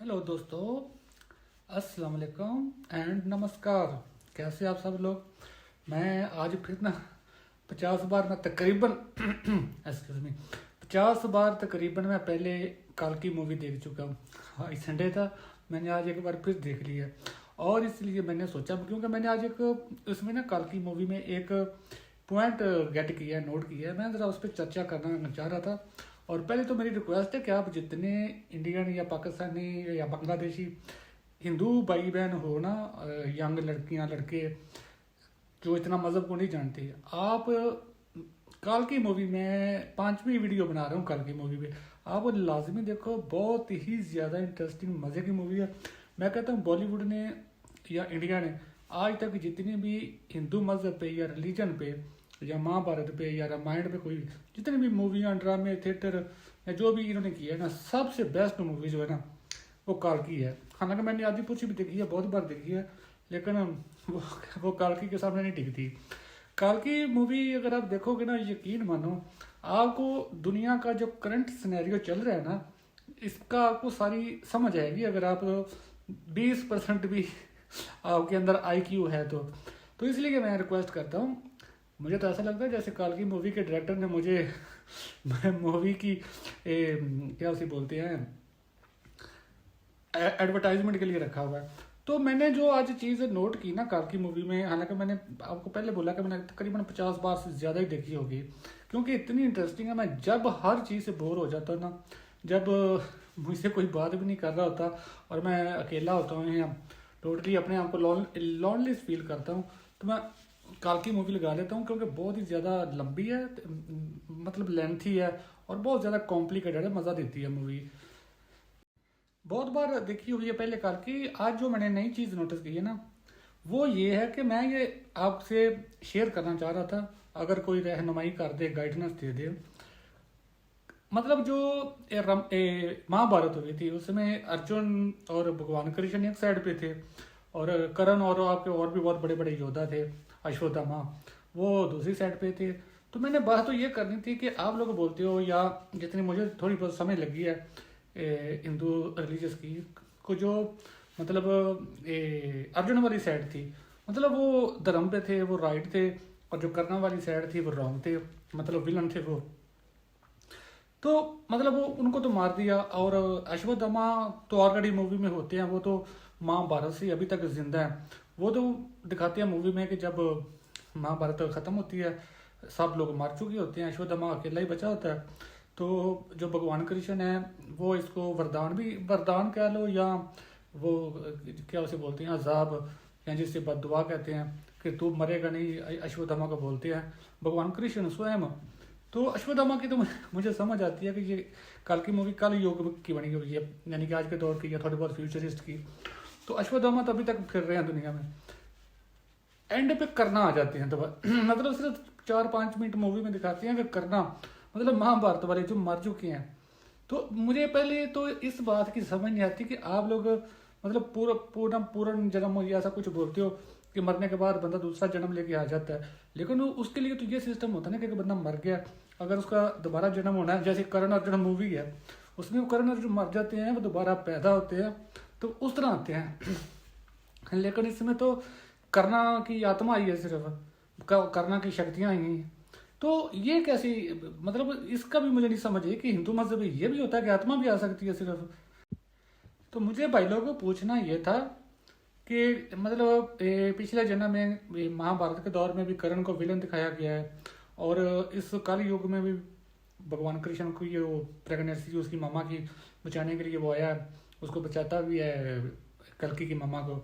Hello दोस्तों, अस्सलाम वालेकुम एंड नमस्कार। कैसे आप सब लोग। मैं आज फिर ना 50 बार मैं तकरीबन एक्सक्यूज मी 50 बार तकरीबन मैं पहले कल की मूवी देख चुका हूँ। हाँ, इस संडे था, मैंने आज एक बार फिर देख लिया। और इसलिए मैंने सोचा, क्योंकि मैंने आज एक इसमें ना कल की मूवी में एक पॉइंट गेट किया है, नोट किया है, मैं ज़रा उस पर चर्चा करना चाह रहा था। और पहले तो मेरी रिक्वेस्ट है कि आप जितने इंडियन या पाकिस्तानी या बांग्लादेशी हिंदू भाई बहन हो ना, यंग लड़कियां लड़के जो इतना मज़हब को नहीं जानते, आप कल की मूवी में 5वीं वीडियो बना रहा हूँ कल की मूवी पे, आप वो लाजमी देखो। बहुत ही ज़्यादा इंटरेस्टिंग मज़े की मूवी है। मैं कहता हूँ बॉलीवुड ने या इंडिया ने आज तक जितने भी हिंदू मज़हब पे या रिलीजन पे या महाभारत पे या रामायण पे कोई जितनी भी मूवियाँ ड्रामे थिएटर या जो भी इन्होंने किया है ना, सबसे बेस्ट मूवी जो है ना वो काल्की है। हालांकि मैंने आदि पुरुष भी देखी है, बहुत बार देखी है, लेकिन वो काल्की के सामने नहीं टिकती। काल्की मूवी अगर आप देखोगे ना, यकीन मानो आपको दुनिया का जो करंट सिनेरियो चल रहा है ना, इसका आपको सारी समझ आएगी अगर आप 20% भी आपके अंदर आईक्यू है तो इसलिए मैं रिक्वेस्ट करता हूँ। मुझे तो ऐसा लगता है जैसे काल की मूवी के डायरेक्टर ने मुझे मूवी की क्या उसे बोलते हैं एडवर्टाइजमेंट के लिए रखा हुआ है। तो मैंने जो आज चीज़ नोट की ना काल की मूवी में, हालांकि मैंने आपको पहले बोला कि मैंने तकरीबन 50 बार से ज़्यादा ही देखी होगी, क्योंकि इतनी इंटरेस्टिंग है। मैं जब हर चीज़ से बोर हो जाता हूँ ना, जब मुझसे कोई बात भी नहीं कर रहा होता और मैं अकेला होता हूँ या टोटली अपने आप को लॉनलेस फील करता हूँ, तो मैं काल की मूवी लगा लेता हूँ, क्योंकि बहुत ही ज़्यादा लंबी है, मतलब लेंथी है और बहुत ज़्यादा कॉम्प्लिकेटेड है, मज़ा देती है मूवी। बहुत बार देखी हुई है पहले काल की। आज जो मैंने नई चीज़ नोटिस की है ना, वो ये है कि मैं ये आपसे शेयर करना चाह रहा था, अगर कोई रहनुमाई कर दे, गाइडेंस दे दे। मतलब जो महाभारत हुई थी उसमें अर्जुन और भगवान कृष्ण एक साइड पे थे और करण और आपके और भी बहुत बड़े बड़े योद्धा थे, अश्वत्थामा, वो दूसरी साइड पे थे। तो मैंने बात तो ये करनी थी कि आप लोग बोलते हो, या जितनी मुझे थोड़ी बहुत समझ लगी है हिंदू रिलीजियस की को, जो मतलब अर्जुन वाली साइड थी, मतलब वो धर्म पे थे, वो राइट थे, और जो कर्ण वाली साइड थी वो रॉन्ग थे, मतलब विलन थे वो। तो मतलब वो उनको तो मार दिया। और अश्वत्थामा तो ऑलरेडी मूवी में होते हैं, वो तो महाभारत से अभी तक जिंदा है। वो तो दिखाते हैं मूवी में कि जब महाभारत खत्म होती है सब लोग मार चुके होते हैं, अश्वत्थामा अकेला ही बचा होता है। तो जो भगवान कृष्ण है वो इसको वरदान कह लो, या वो क्या उसे बोलते हैं अजाब, या जिससे बददुआ कहते हैं कि तू मरेगा नहीं, अश्वत्थामा को बोलते हैं भगवान कृष्ण स्वयं। तो अश्वत्थामा की तो मुझे समझ आती है कि ये कल की मूवी कल युग की बनी हुई है, यानी कि आज के दौर की या थोड़ी बहुत फ्यूचरिस्ट की। तो अश्वत्थामा तो अभी तक फिर रहे हैं दुनिया में। एंड पे करना आ जाते हैं तो मतलब सिर्फ 4-5 मिनट मूवी में दिखाते हैं कि करना मतलब महाभारत वाले जो मर चुके हैं। तो मुझे पहले तो इस बात की समझ नहीं आती कि आप लोग मतलब पूर्ण जन्म या ऐसा कुछ बोलते हो कि मरने के बाद बंदा दूसरा जन्म लेके आ जाता है, लेकिन उसके लिए तो ये सिस्टम होता है ना कि बंदा मर गया, अगर उसका दोबारा जन्म होना है, जैसे करण अर्जुन मूवी है उसमें वो करण अर्जुन मर जाते हैं, वो दोबारा पैदा होते हैं, तो उस तरह आते हैं। लेकिन इसमें तो करना की आत्मा आई है, सिर्फ करना की शक्तियां आई हैं। तो ये कैसी, मतलब इसका भी मुझे नहीं समझ है कि हिंदू मजहब में ये भी होता है कि आत्मा भी आ सकती है सिर्फ। तो मुझे भाई लोगों को पूछना ये था कि मतलब पिछले जन्म में महाभारत के दौर में भी कर्ण को विलन दिखाया गया है, और इस कल युग में भी भगवान कृष्ण को ये वो प्रेगनेंसी उसकी मामा की बचाने के लिए वो आया है, उसको बचाता भी है कल्कि की मामा को।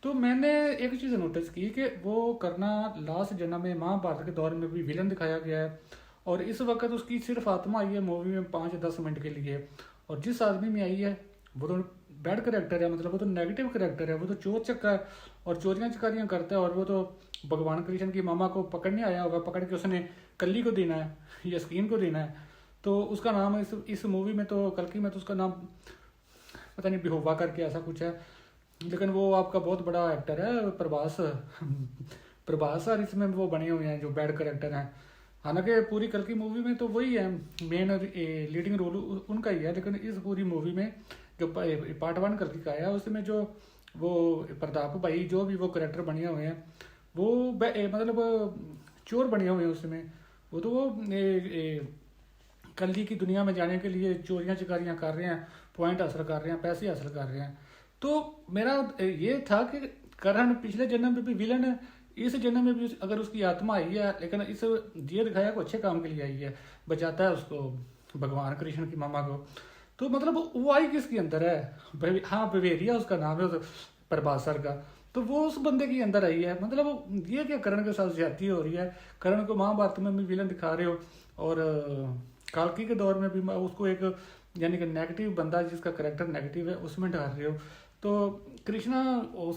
तो मैंने एक चीज़ नोटिस की कि वो करना लास्ट जन्म में महाभारत के दौर में भी विलन दिखाया गया है, और इस वक्त उसकी सिर्फ आत्मा आई है मूवी में 5-10 मिनट के लिए। और जिस आदमी में आई है वो तो बैड करेक्टर है, मतलब वो तो नेगेटिव करेक्टर है, वो तो चोर चक्का है और चोरियां चकारियां करता है, और वो तो भगवान कृष्ण की मामा को पकड़ने आया होगा, पकड़ के उसने कल्ली को देना है या स्क्रीन को देना है। तो उसका नाम इस मूवी में तो कल्कि में तो उसका नाम पता नहीं बिहोवा करके ऐसा कुछ है, लेकिन वो आपका बहुत बड़ा एक्टर है प्रभास प्रभास सर इसमें वो बने हुए हैं जो बैड करेक्टर हैं। हालांकि पूरी कल की मूवी में तो वही है, मेन लीडिंग रोल उनका ही है, लेकिन इस पूरी मूवी में जो पार्ट 1 करके का आया उसमें जो वो प्रताप भाई जो भी वो करेक्टर बने हुए हैं वो मतलब चोर बने हुए हैं उसमें। वो तो वो कल की दुनिया में जाने के लिए चोरियां चिकारियां कर रहे हैं, पॉइंट हासिल कर रहे हैं, पैसे हासिल कर रहे हैं। तो मेरा ये था कि करण पिछले जन्म में भी विलन है, इस जन्म में भी अगर उसकी आत्मा आई है, लेकिन इस ये दिखाया को अच्छे काम के लिए आई है, बचाता है उसको भगवान कृष्ण की मामा को। तो मतलब वो आई किसके अंदर है? हाँ बवेरिया उसका नाम है उस प्रभास सर का। तो वो उस बंदे के अंदर आई है। मतलब ये क्या करण के साथ ज्यादती हो रही है? करण को महाभारत में भी विलन दिखा रहे हो और काल्की के दौर में भी उसको एक यानी कि नेगेटिव बंदा जिसका करेक्टर नेगेटिव है उसमें डाल रहे हो। तो कृष्णा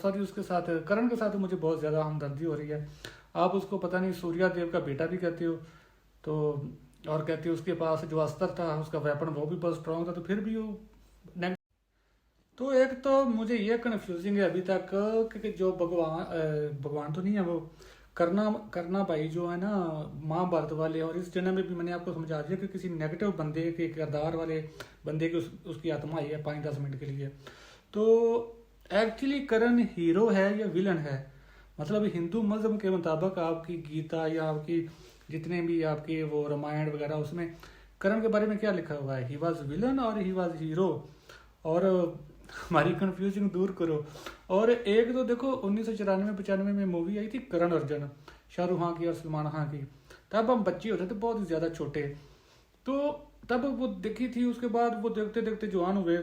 सॉरी उसके साथ करण के साथ मुझे बहुत ज़्यादा हमदर्दी हो रही है। आप उसको पता नहीं सूर्या देव का बेटा भी कहते हो, तो और कहते हो उसके पास जो अस्त्र था उसका वेपन वो भी बहुत स्ट्रांग था, तो फिर भी वो तो एक तो मुझे ये कन्फ्यूजिंग है अभी तक कि जो भगवान तो नहीं है वो करना करना भाई जो है ना महाभारत वाले, और इस जन्म में भी मैंने आपको समझा दिया कि किसी नेगेटिव बंदे के किरदार वाले बंदे की उसकी आत्मा आई है 5-10 मिनट के लिए। तो एक्चुअली करण हीरो है या विलन है? मतलब हिंदू मज़हब के मुताबिक आपकी गीता या आपकी जितने भी आपके वो रामायण वगैरह उसमें करण के बारे में क्या लिखा हुआ है? ही वॉज विलन और ही वॉज हीरो? और हमारी कंफ्यूजन दूर करो। और एक तो देखो 1994-95 में मूवी आई थी करण अर्जुन, शाहरुख खान की और सलमान खान की। तब हम बच्चे होते थे बहुत ही ज़्यादा छोटे, तो तब वो देखी थी। उसके बाद वो देखते देखते जवान हुए।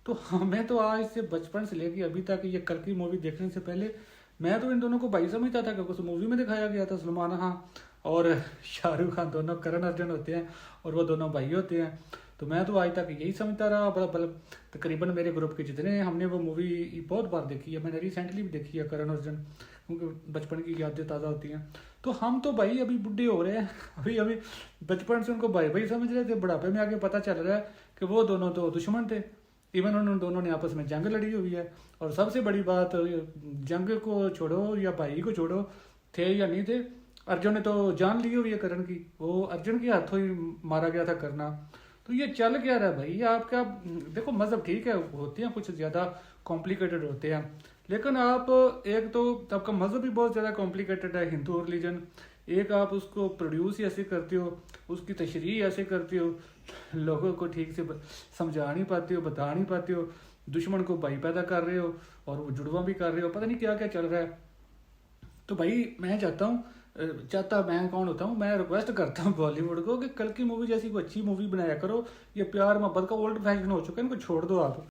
तो हमें तो आज से बचपन से लेके अभी तक ये कल की मूवी देखने से पहले मैं तो इन दोनों को भाई समझता था कि उस मूवी में दिखाया गया था सलमान खान और शाहरुख खान दोनों करण अर्जुन होते हैं और वो दोनों भाई होते हैं। तो मैं तो आज तक यही समझता रहा। मतलब तकरीबन मेरे ग्रुप के जितने हैं हमने वो मूवी बहुत बार देखी है। मैंने रिसेंटली भी देखी है करण अर्जुन, क्योंकि बचपन की यादें ताज़ा होती हैं। तो हम तो भाई अभी बुढ़े हो रहे हैं, अभी अभी बचपन से उनको भाई भाई समझ रहे थे, बुढ़ापे में आके पता चल रहा है कि वो दोनों तो दुश्मन थे। इवन उन दोनों ने आपस में जंग लड़ी हुई है। और सबसे बड़ी बात, जंग को छोड़ो या भाई को छोड़ो, थे या नहीं थे, अर्जुन ने तो जान ली हुई है करण की। वो अर्जुन के हाथों ही मारा गया था करना। तो ये चल क्या रहा है भाई आपका? देखो मज़हब ठीक है, होते हैं कुछ ज़्यादा कॉम्प्लिकेटेड होते हैं, लेकिन आप एक तो आपका मज़हब भी बहुत ज़्यादा कॉम्प्लिकेटेड है, हिंदू रिलीजन। एक आप उसको प्रोड्यूस ही ऐसे करते हो, उसकी तशरीह ऐसे करते हो, लोगों को ठीक से समझा नहीं पाते हो, बता नहीं पाते हो, दुश्मन को भाई पैदा कर रहे हो और वो जुड़वा भी कर रहे हो, पता नहीं क्या क्या चल रहा है। तो भाई मैं चाहता मैं कौन होता हूँ, मैं रिक्वेस्ट करता हूँ बॉलीवुड को कि कल की मूवी जैसी कोई अच्छी मूवी बनाया करो। ये प्यार मोहब्बत का ओल्ड फैशन हो चुका है, इनको छोड़ दो आप।